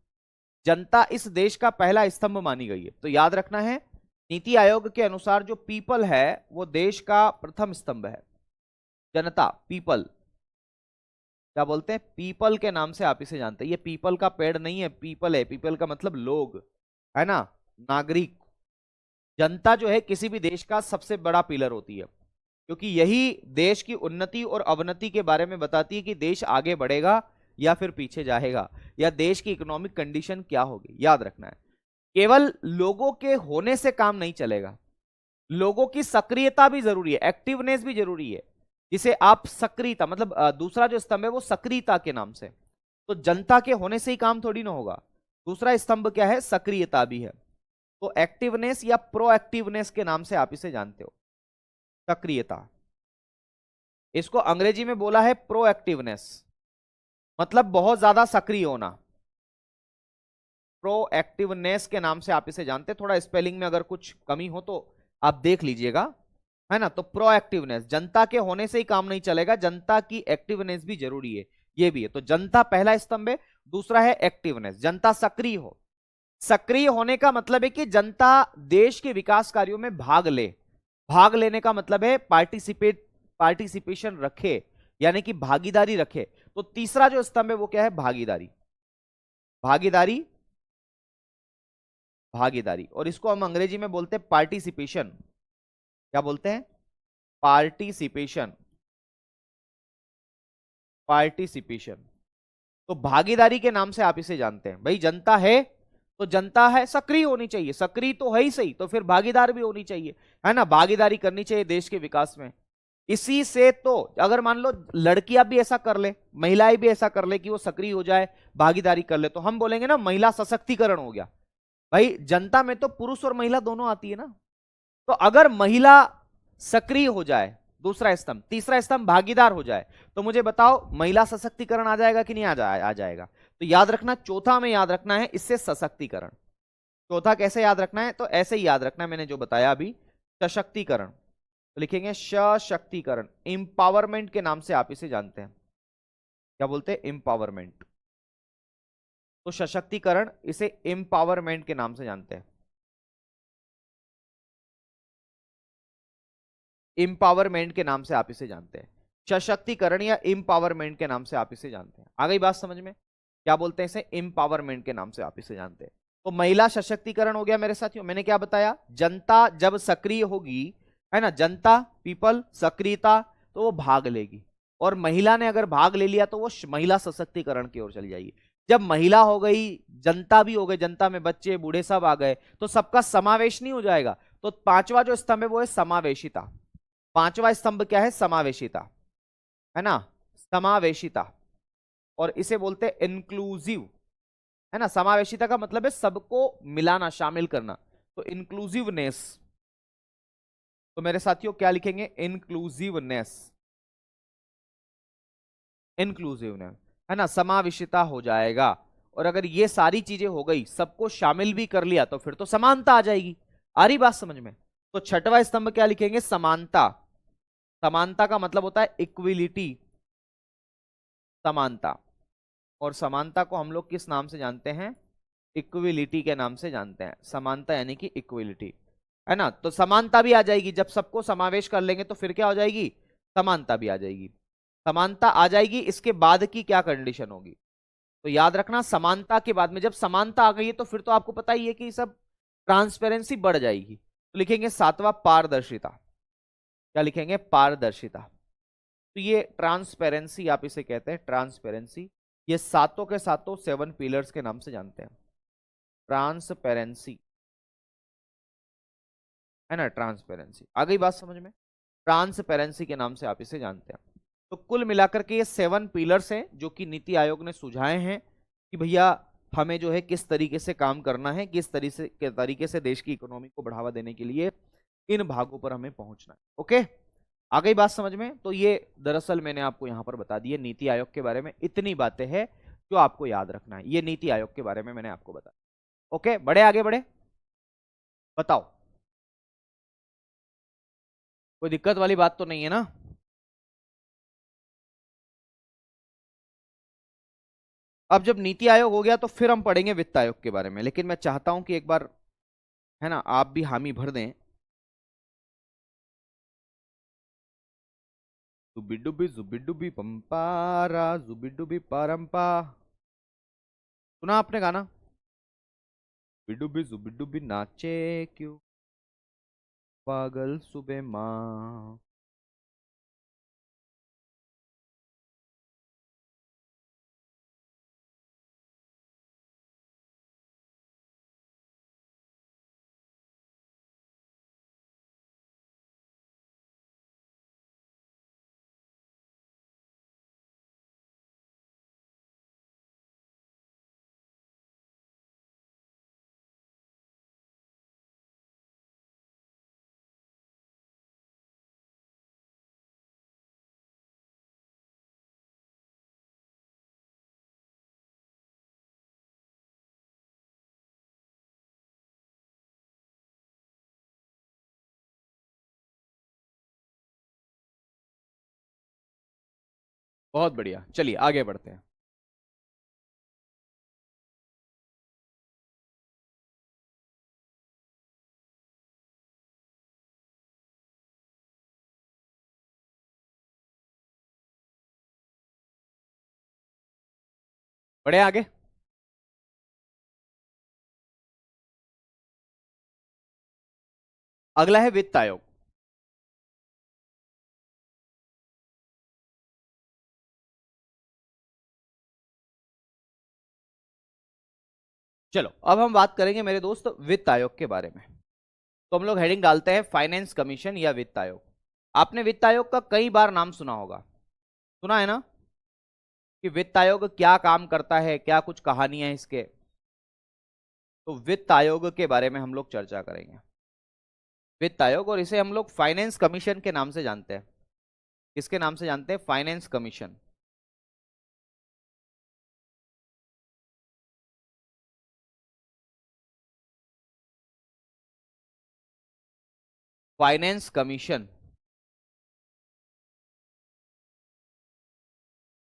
जनता इस देश का पहला स्तंभ मानी गई है। तो याद रखना है, नीति आयोग के अनुसार जो पीपल है वो देश का प्रथम स्तंभ है। जनता, पीपल, क्या बोलते हैं? पीपल के नाम से आप इसे जानते हैं। ये पीपल का पेड़ नहीं है, पीपल है। पीपल का मतलब लोग, है ना, नागरिक। जनता जो है किसी भी देश का सबसे बड़ा पिलर होती है, क्योंकि यही देश की उन्नति और अवनति के बारे में बताती है कि देश आगे बढ़ेगा या फिर पीछे जाएगा, या देश की इकोनॉमिक कंडीशन क्या होगी। याद रखना है, केवल लोगों के होने से काम नहीं चलेगा, लोगों की सक्रियता भी जरूरी है, एक्टिवनेस भी जरूरी है, जिसे आप सक्रियता, मतलब दूसरा जो स्तंभ है वो सक्रियता के नाम से। तो जनता के होने से ही काम थोड़ी ना होगा। दूसरा स्तंभ क्या है? सक्रियता भी है। तो एक्टिवनेस या प्रोएक्टिवनेस के नाम से आप इसे जानते हो, सक्रियता। इसको अंग्रेजी में बोला है प्रोएक्टिवनेस, मतलब बहुत ज्यादा सक्रिय होना। प्रोएक्टिवनेस के नाम से आप इसे जानते हैं। थोड़ा स्पेलिंग में अगर कुछ कमी हो तो आप देख लीजिएगा, है ना। तो प्रोएक्टिवनेस, जनता के होने से ही काम नहीं चलेगा, जनता की एक्टिवनेस भी जरूरी है, ये भी है। तो जनता पहला स्तंभ है। दूसरा है एक्टिवनेस, जनता सक्रिय हो। सक्रिय होने का मतलब है कि जनता देश के विकास कार्यों में भाग ले। भाग लेने का मतलब है पार्टिसिपेशन रखे, यानी कि भागीदारी रखे। तो तीसरा जो स्तंभ है वो क्या है? भागीदारी। भागीदारी, भागीदारी, और इसको हम अंग्रेजी में बोलते हैं पार्टिसिपेशन। क्या बोलते हैं? पार्टिसिपेशन। पार्टिसिपेशन। तो भागीदारी के नाम से आप इसे जानते हैं। भाई जनता है तो जनता है, सक्रिय होनी चाहिए, सक्रिय तो है ही सही, तो फिर भागीदार भी होनी चाहिए, है ना। भागीदारी करनी चाहिए देश के विकास में। इसी से तो अगर मान लो लड़कियां भी ऐसा कर ले, महिलाएं भी ऐसा कर ले कि वो सक्रिय हो जाए, भागीदारी कर ले, तो हम बोलेंगे ना महिला सशक्तिकरण हो गया। भाई जनता में तो पुरुष और महिला दोनों आती है ना। तो अगर महिला सक्रिय हो जाए, दूसरा स्तंभ, तीसरा स्तंभ भागीदार हो जाए, तो मुझे बताओ महिला सशक्तिकरण आ जाएगा कि नहीं आ जाएगा? तो याद रखना, चौथा में याद रखना है इससे सशक्तिकरण। चौथा कैसे याद रखना है? तो ऐसे ही याद रखना है मैंने जो बताया अभी, सशक्तिकरण। तो लिखेंगे सशक्तिकरण, इंपावरमेंट के नाम से आप इसे जानते हैं। क्या बोलते हैं? इंपावरमेंट। तो सशक्तिकरण, इसे इंपावरमेंट के नाम से जानते हैं। इंपावरमेंट के नाम से आप इसे जानते हैं। सशक्तिकरण या इंपावरमेंट के नाम से आप इसे जानते हैं। आ गई बात समझ में? क्या बोलते हैं इसे? इंपावरमेंट के नाम से आप इसे जानते हैं। तो महिला सशक्तिकरण हो गया मेरे साथियों। मैंने क्या बताया? जनता जब सक्रिय होगी, है ना, जनता, पीपल, सक्रियता, तो वो भाग लेगी। और महिला ने अगर भाग ले लिया तो वो महिला सशक्तिकरण की ओर चली जाएगी। जब महिला हो गई, जनता भी हो गई, जनता में बच्चे बूढ़े सब आ गए, तो सबका समावेश नहीं हो जाएगा। तो पांचवा जो स्तंभ है वो है समावेशिता। पांचवा स्तंभ क्या है? समावेशिता, है ना, समावेशिता। और इसे बोलते हैं इंक्लूसिव, है ना। समावेशिता का मतलब है सबको मिलाना, शामिल करना। तो इंक्लूसिवनेस। तो मेरे साथियों क्या लिखेंगे? इंक्लूसिवनेस। इंक्लूसिवनेस, है ना, समावेशिता हो जाएगा। और अगर ये सारी चीजें हो गई, सबको शामिल भी कर लिया, तो फिर तो समानता आ जाएगी। आ रही बात समझ में? तो छठवां स्तंभ क्या लिखेंगे? समानता। समानता का मतलब होता है इक्विलिटी, समानता। और समानता को हम लोग किस नाम से जानते हैं? इक्विलिटी के नाम से जानते हैं। समानता यानी कि इक्विलिटी, है ना। तो समानता भी आ जाएगी, जब सबको समावेश कर लेंगे तो फिर क्या हो जाएगी? समानता भी आ जाएगी। समानता आ जाएगी, इसके बाद की क्या कंडीशन होगी? तो याद रखना, समानता के बाद में जब समानता आ गई है तो फिर तो आपको पता ही है कि सब ट्रांसपेरेंसी बढ़ जाएगी। तो लिखेंगे सातवां पारदर्शिता। क्या लिखेंगे? पारदर्शिता। तो ये ट्रांसपेरेंसी आप इसे कहते हैं, ट्रांसपेरेंसी। ये सातों के सातों 7 पिलर्स के नाम से जानते हैं। ट्रांसपेरेंसी, है ना, ट्रांसपेरेंसी। आ गई बात समझ में? ट्रांसपेरेंसी के नाम से आप इसे जानते हैं। तो कुल मिलाकर के ये 7 पिलर्स हैं जो कि नीति आयोग ने सुझाए हैं कि भैया हमें जो है किस तरीके से काम करना है, किस तरीके से देश की इकोनॉमी को बढ़ावा देने के लिए इन भागों पर हमें पहुंचना है। ओके, आ गई बात समझ में? तो ये दरअसल मैंने आपको यहां पर बता दी है नीति आयोग के बारे में, इतनी बातें हैं जो आपको याद रखना है। ये नीति आयोग के बारे में मैंने आपको बताया। ओके, बड़े आगे बढ़े, बताओ। कोई दिक्कत वाली बात तो नहीं है ना? अब जब नीति आयोग हो गया तो फिर हम पढ़ेंगे वित्त आयोग के बारे में, लेकिन मैं चाहता हूं कि एक बार, है ना, आप भी हामी भर दें। जुबिडुबी पंपारा, जुबिडुबी परंपा। सुना आपने गाना? जुबिडुबी नाचे क्यों पागल सुबह माँ। बहुत बढ़िया, चलिए आगे बढ़ते हैं। बढ़े आगे। अगला है वित्त आयोग। चलो अब हम बात करेंगे मेरे दोस्त वित्त आयोग के बारे में। तो हम लोग हेडिंग डालते हैं फाइनेंस कमीशन या वित्त आयोग। आपने वित्त आयोग का कई बार नाम सुना होगा, सुना है ना, कि वित्त आयोग क्या काम करता है, क्या कुछ कहानियां हैं इसके। तो वित्त आयोग के बारे में हम लोग चर्चा करेंगे। वित्त आयोग, और इसे हम लोग फाइनेंस कमीशन के नाम से जानते हैं। किसके नाम से जानते हैं? Finance commission. Finance commission,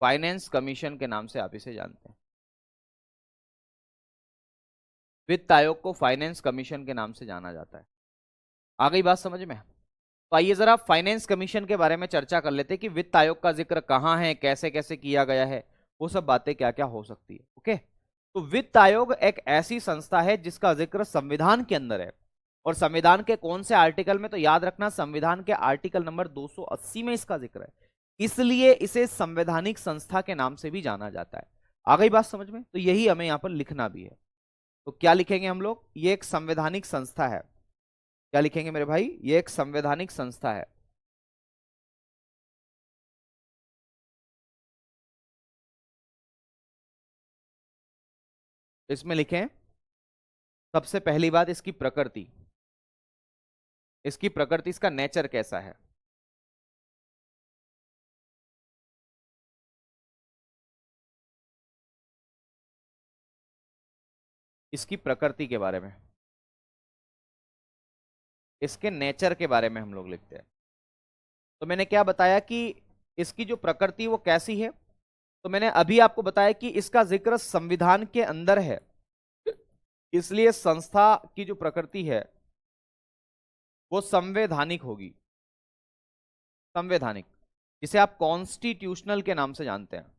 finance commission के नाम से आप इसे जानते हैं। वित्त आयोग को फाइनेंस कमीशन के नाम से जाना जाता है। आ गई बात समझ में? तो आइए जरा फाइनेंस कमीशन के बारे में चर्चा कर लेते हैं कि वित्त आयोग का जिक्र कहाँ है, कैसे कैसे किया गया है, वो सब बातें क्या क्या हो सकती है। ओके। तो वित्त आयोग एक ऐसी संस्था है जिसका जिक्र संविधान के अंदर है। और संविधान के कौन से आर्टिकल में? तो याद रखना, संविधान के आर्टिकल नंबर 280 में इसका जिक्र है। इसलिए इसे संवैधानिक संस्था के नाम से भी जाना जाता है। आ गई बात समझ में? तो यही हमें यहां पर लिखना भी है। तो क्या लिखेंगे हम लोग? ये एक संवैधानिक संस्था है। क्या लिखेंगे मेरे भाई? ये एक संवैधानिक संस्था है। इसमें लिखें सबसे पहली बात इसकी प्रकृति। इसकी प्रकृति, इसका नेचर कैसा है। इसकी प्रकृति के बारे में, इसके नेचर के बारे में हम लोग लिखते हैं। तो मैंने क्या बताया कि इसकी जो प्रकृति वो कैसी है। तो मैंने अभी आपको बताया कि इसका जिक्र संविधान के अंदर है, इसलिए संस्था की जो प्रकृति है वो संवैधानिक होगी। संवैधानिक, जिसे आप कॉन्स्टिट्यूशनल के नाम से जानते हैं।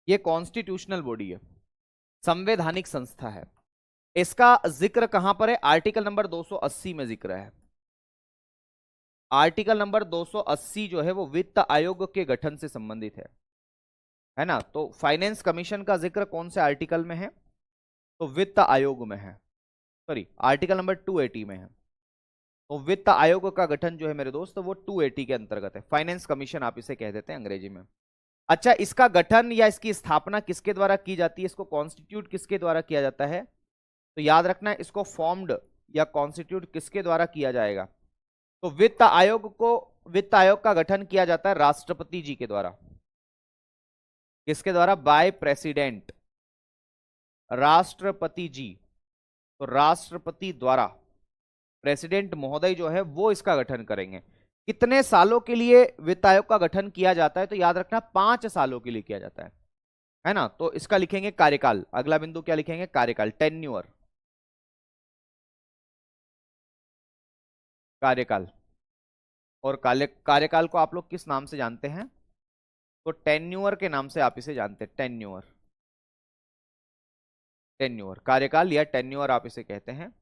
ये कॉन्स्टिट्यूशनल बॉडी है, संवैधानिक संस्था है। इसका जिक्र कहां पर है? आर्टिकल नंबर 280 में जिक्र है। आर्टिकल नंबर 280 जो है वो वित्त आयोग के गठन से संबंधित है ना। तो फाइनेंस कमीशन का जिक्र कौन से आर्टिकल में है? तो वित्त आयोग में है। सॉरी, आर्टिकल नंबर 280 में है। तो वित्त आयोग का गठन जो है मेरे दोस्त वो 280 के अंतर्गत है। फाइनेंस कमीशन आप इसे कह देते हैं अंग्रेजी में। अच्छा, इसका गठन या इसकी स्थापना किसके द्वारा की जाती है? इसको कॉन्स्टिट्यूट किसके द्वारा किया जाता है? तो याद रखना, इसको फॉर्म्ड या कॉन्स्टिट्यूट किसके द्वारा किया जाएगा? तो वित्त आयोग का गठन किया जाता है राष्ट्रपति जी के द्वारा। किसके द्वारा? बाय प्रेसिडेंट, राष्ट्रपति जी। तो राष्ट्रपति द्वारा, प्रेसिडेंट महोदय जो है वो इसका गठन करेंगे। कितने सालों के लिए वित्त आयोग का गठन किया जाता है? तो याद रखना 5 सालों के लिए किया जाता है ना। तो इसका लिखेंगे कार्यकाल। अगला बिंदु क्या लिखेंगे? कार्यकाल, टेन्यूअर, कार्यकाल। और कार्यकाल को आप लोग किस नाम से जानते हैं? तो टेन्यूअर के नाम से आप इसे जानते हैं। टेन्यूअर, टेन्यूअर, कार्यकाल या टेन्यूअर आप इसे कहते हैं।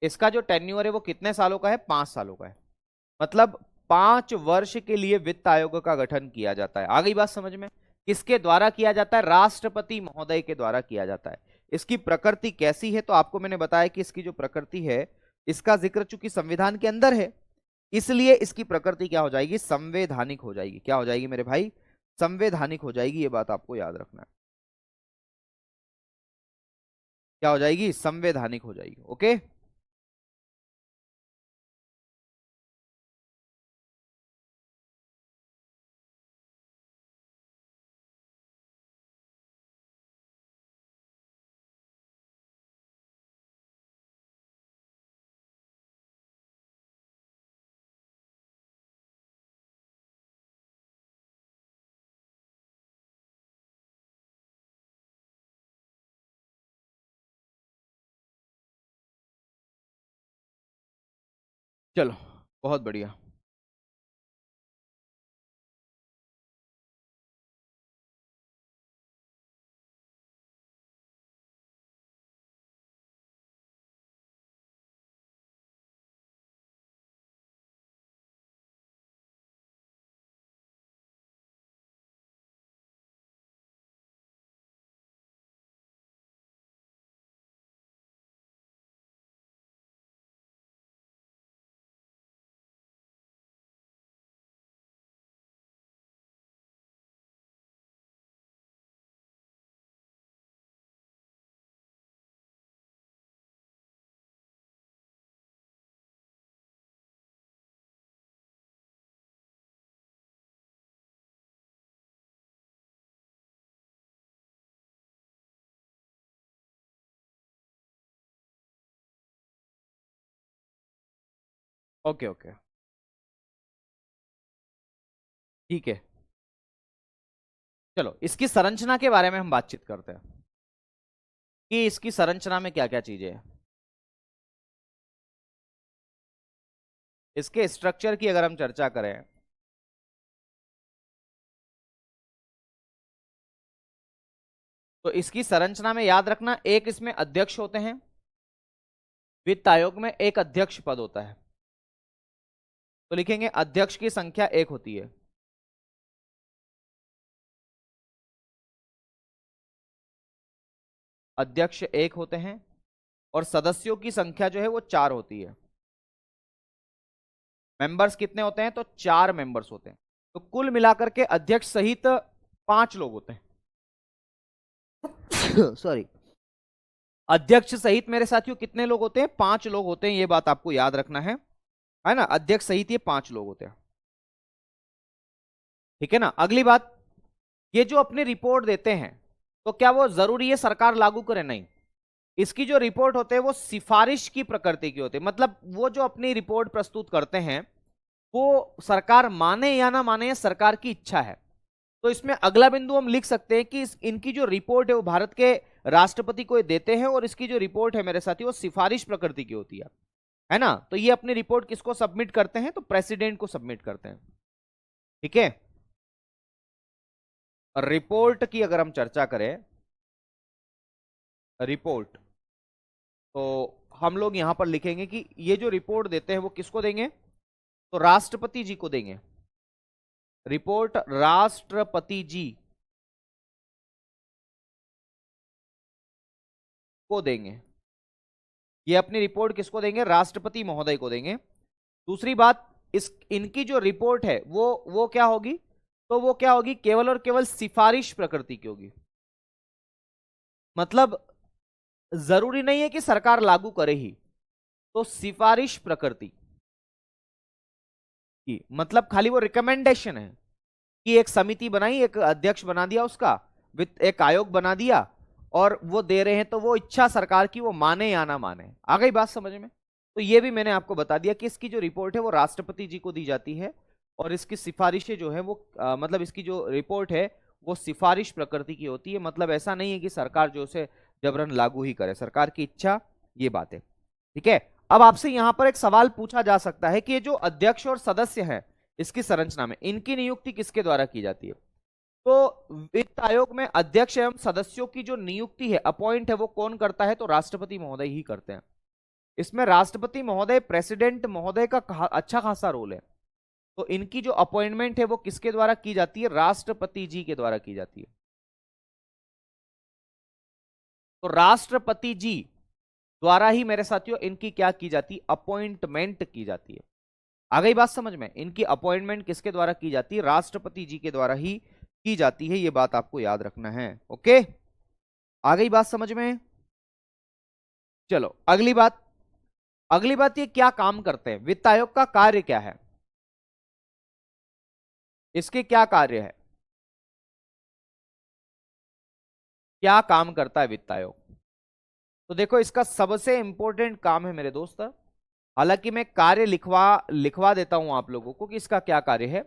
इसका जो टेन्यूअर है वो कितने सालों का है? 5 सालों का है। मतलब 5 वर्ष के लिए वित्त आयोग का गठन किया जाता है। आ गई बात समझ में? किसके द्वारा किया जाता है? राष्ट्रपति महोदय के द्वारा किया जाता है। इसकी प्रकृति कैसी है? तो आपको मैंने बताया कि इसकी जो प्रकृति है, इसका जिक्र चूंकि संविधान के अंदर है, इसलिए इसकी प्रकृति क्या हो जाएगी? संवैधानिक हो जाएगी। क्या हो जाएगी मेरे भाई? संवैधानिक हो जाएगी। ये बात आपको याद रखना है। क्या हो जाएगी? संवैधानिक हो जाएगी। ओके। चलो, बहुत बढ़िया। ओके ओके, ठीक है। चलो, इसकी संरचना के बारे में हम बातचीत करते हैं कि इसकी संरचना में क्या क्या चीजें हैं। इसके स्ट्रक्चर की अगर हम चर्चा करें तो इसकी संरचना में याद रखना, एक इसमें अध्यक्ष होते हैं, वित्त आयोग में एक अध्यक्ष पद होता है, तो लिखेंगे अध्यक्ष की संख्या 1 होती है। अध्यक्ष 1 होते हैं और सदस्यों की संख्या जो है वो 4 होती है। मेंबर्स कितने होते हैं? तो 4 मेंबर्स होते हैं। तो कुल मिलाकर के अध्यक्ष सहित 5 लोग होते हैं। सॉरी, अध्यक्ष सहित मेरे साथियों कितने लोग होते हैं? 5 लोग होते हैं, ये बात आपको याद रखना है ना। अध्यक्ष सहित ये 5 लोग होते हैं, ठीक है ना। अगली बात, ये जो अपनी रिपोर्ट देते हैं तो क्या वो जरूरी है सरकार लागू करे? नहीं। इसकी जो रिपोर्ट होते हैं वो सिफारिश की प्रकृति की होती है, मतलब वो जो अपनी रिपोर्ट प्रस्तुत करते हैं वो सरकार माने या ना माने, सरकार की इच्छा है। तो इसमें अगला बिंदु हम लिख सकते हैं कि इनकी जो रिपोर्ट है वो भारत के राष्ट्रपति को देते हैं, और इसकी जो रिपोर्ट है मेरे साथी वो सिफारिश प्रकृति की होती है ना। तो ये अपनी रिपोर्ट किसको सबमिट करते हैं? तो प्रेसिडेंट को सबमिट करते हैं, ठीक है। रिपोर्ट की अगर हम चर्चा करें, रिपोर्ट, तो हम लोग यहां पर लिखेंगे कि ये जो रिपोर्ट देते हैं वो किसको देंगे? तो राष्ट्रपति जी को देंगे। रिपोर्ट राष्ट्रपति जी को देंगे। ये अपनी रिपोर्ट किसको देंगे? राष्ट्रपति महोदय को देंगे। दूसरी बात, इस इनकी जो रिपोर्ट है वो क्या होगी? तो वो क्या होगी? केवल और केवल सिफारिश प्रकृति की होगी। मतलब जरूरी नहीं है कि सरकार लागू करे ही, तो सिफारिश प्रकृति की, मतलब खाली वो रिकमेंडेशन है कि एक समिति बनाई, एक अध्यक्ष बना दिया उसका, वित्त एक आयोग बना दिया और वो दे रहे हैं, तो वो इच्छा सरकार की, वो माने या ना माने। आ गई बात समझ में? तो ये भी मैंने आपको बता दिया कि इसकी जो रिपोर्ट है वो राष्ट्रपति जी को दी जाती है, और इसकी सिफारिशें जो है वो मतलब इसकी जो रिपोर्ट है वो सिफारिश प्रकृति की होती है। मतलब ऐसा नहीं है कि सरकार जो उसे जबरन लागू ही करे, सरकार की इच्छा, ये बात है, ठीक है। अब आपसे यहां पर एक सवाल पूछा जा सकता है कि ये जो अध्यक्ष और सदस्य हैं इसकी संरचना में, इनकी नियुक्ति किसके द्वारा की जाती है? तो वित्त आयोग में अध्यक्ष एवं सदस्यों की जो नियुक्ति है, अपॉइंट है, वो कौन करता है? तो राष्ट्रपति महोदय ही करते हैं। इसमें राष्ट्रपति महोदय, प्रेसिडेंट महोदय का अच्छा खासा रोल है। तो इनकी जो अपॉइंटमेंट है वो किसके द्वारा की जाती है? राष्ट्रपति जी के द्वारा की जाती है। तो राष्ट्रपति जी द्वारा ही मेरे साथियों इनकी क्या की जाती है? अपॉइंटमेंट की जाती है। आ गई बात समझ में? इनकी अपॉइंटमेंट किसके द्वारा की जाती है? राष्ट्रपति जी के द्वारा ही की जाती है, ये बात आपको याद रखना है। ओके, आ गई बात समझ में? चलो अगली बात, अगली बात, ये क्या काम करते हैं? वित्त आयोग का कार्य क्या है? इसके क्या कार्य है? क्या काम करता है वित्त आयोग? तो देखो, इसका सबसे इंपॉर्टेंट काम है मेरे दोस्त, हालांकि मैं कार्य लिखवा लिखवा देता हूं आप लोगों को कि इसका क्या कार्य है।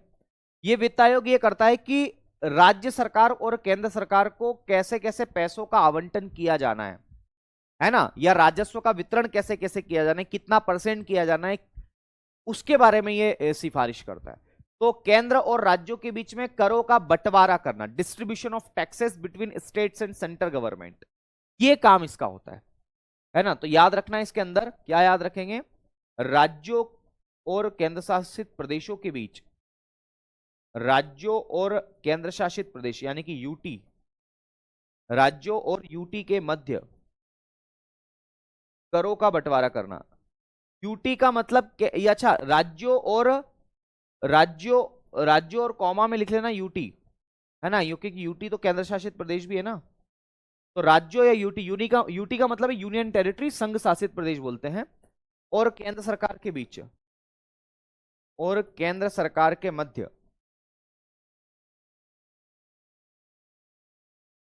ये वित्त आयोग ये करता है कि राज्य सरकार और केंद्र सरकार को कैसे कैसे पैसों का आवंटन किया जाना है ना, या राजस्व का वितरण कैसे कैसे किया जाना है, कितना % किया जाना है, उसके बारे में ये सिफारिश करता है। तो केंद्र और राज्यों के बीच में करों का बंटवारा करना, distribution of taxes between states and central government, ये काम इसका होता है ना। तो याद रखना इसके अंदर क्या याद रखेंगे, राज्यों और केंद्र शासित प्रदेशों के बीच, राज्यों और केंद्र शासित प्रदेश यानी कि यूटी, राज्यों और यूटी के मध्य करों का बंटवारा करना। यूटी का मतलब अच्छा, राज्यों और कॉमा में लिख लेना यूटी, है ना, क्योंकि यूटी तो केंद्र शासित प्रदेश भी है ना। तो राज्यों या यूटी का मतलब है यूनियन टेरिटरी, संघ शासित प्रदेश बोलते हैं। और केंद्र सरकार के बीच, और केंद्र सरकार के मध्य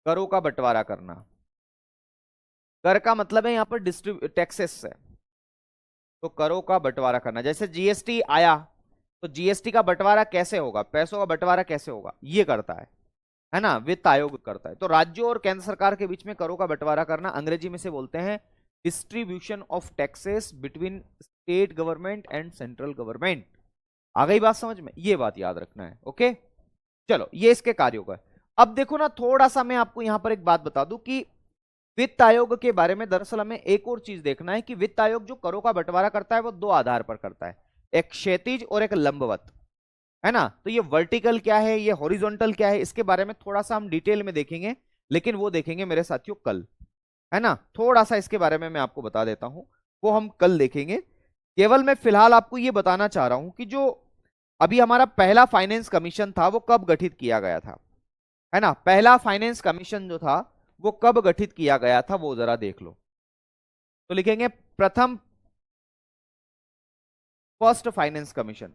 करों का बंटवारा करना। कर का मतलब है यहां पर टैक्सेस से, तो करों का बंटवारा करना। जैसे जीएसटी आया तो जीएसटी का बंटवारा कैसे होगा, पैसों का बंटवारा कैसे होगा, ये करता है ना, वित्त आयोग करता है। तो राज्यों और केंद्र सरकार के बीच में करों का बंटवारा करना, अंग्रेजी में से बोलते हैं distribution of taxes between state government and central government. आ गई बात समझ में, ये बात याद रखना है। ओके, चलो ये इसके कार्यों का। अब देखो ना, थोड़ा सा मैं आपको यहां पर एक बात बता दूं कि वित्त आयोग के बारे में दरअसल हमें एक और चीज देखना है कि वित्त आयोग जो करों का बंटवारा करता है वो दो आधार पर करता है, एक क्षैतिज और एक लंबवत, है ना। तो ये वर्टिकल क्या है, ये हॉरिजॉन्टल क्या है, इसके बारे में थोड़ा सा हम डिटेल में देखेंगे, लेकिन वो देखेंगे मेरे साथियों कल, है ना। थोड़ा सा इसके बारे में मैं आपको बता देता हूं, वो हम कल देखेंगे। केवल मैं फिलहाल आपको ये बताना चाह रहा हूं कि जो अभी हमारा पहला फाइनेंस कमीशन था वो कब गठित किया गया था, है ना। पहला फाइनेंस कमीशन जो था वो कब गठित किया गया था वो जरा देख लो। तो लिखेंगे प्रथम first finance commission,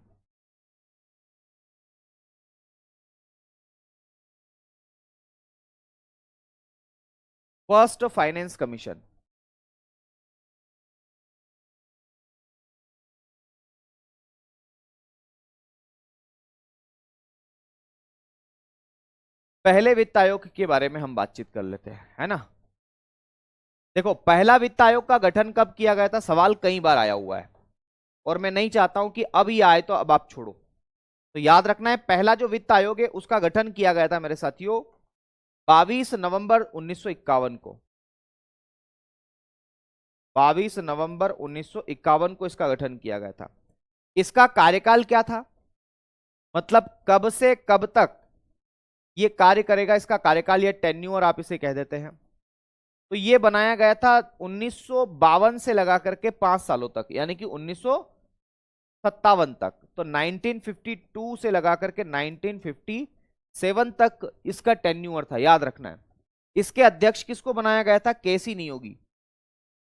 first finance commission. पहले वित्त आयोग के बारे में हम बातचीत कर लेते हैं, है ना। देखो पहला वित्त आयोग का गठन कब किया गया था, सवाल कई बार आया हुआ है और मैं नहीं चाहता हूं कि अब ये आए तो अब आप छोड़ो। तो याद रखना है, पहला जो वित्त आयोग है उसका गठन किया गया था मेरे साथियों 22 नवंबर 1951 को। 22 नवंबर 1951 को इसका गठन किया गया था। इसका कार्यकाल क्या था, मतलब कब से कब तक ये कार्य करेगा, इसका कार्यकाल या टेन्यूअर आप इसे कह देते हैं। तो ये बनाया गया था 1952 से लगा करके 5 सालों तक, यानी कि 1957 तक। तो 1952 से लगा करके 1957 तक इसका टेन्यूअर था, याद रखना है। इसके अध्यक्ष किसको बनाया गया था, केसी नियोगी।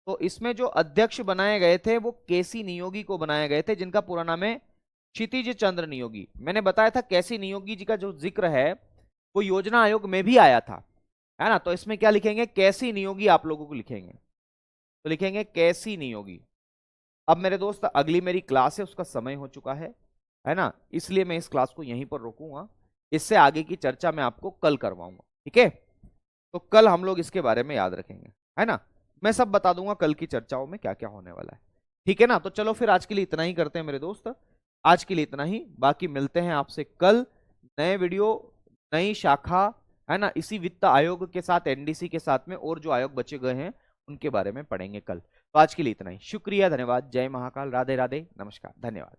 तो इसमें जो अध्यक्ष बनाए गए थे वो केसी नियोगी को बनाए गए थे, जिनका पूरा नाम है क्षितिज चंद्र नियोगी। मैंने बताया था केसी नियोगी जी का जो जिक्र है वो योजना आयोग में भी आया था, है ना। तो इसमें क्या लिखेंगे, केसी नियोगी आप लोगों को लिखेंगे, तो लिखेंगे केसी नियोगी। अब मेरे दोस्त अगली मेरी क्लास है उसका समय हो चुका है ना, इसलिए मैं इस क्लास को यहीं पर रोकूंगा। इससे आगे की चर्चा मैं आपको कल करवाऊंगा, ठीक है। तो कल हम लोग इसके बारे में याद रखेंगे, है ना। मैं सब बता दूंगा कल की चर्चाओं में क्या क्या होने वाला है, ठीक है ना। तो चलो फिर आज के लिए इतना ही करते हैं मेरे दोस्त, आज के लिए इतना ही। बाकी मिलते हैं आपसे कल नए वीडियो, नई शाखा, है ना, इसी वित्त आयोग के साथ, एनडीसी के साथ में और जो आयोग बचे गए हैं उनके बारे में पढ़ेंगे कल। तो आज के लिए इतना ही, शुक्रिया, धन्यवाद, जय महाकाल, राधे राधे, नमस्कार, धन्यवाद।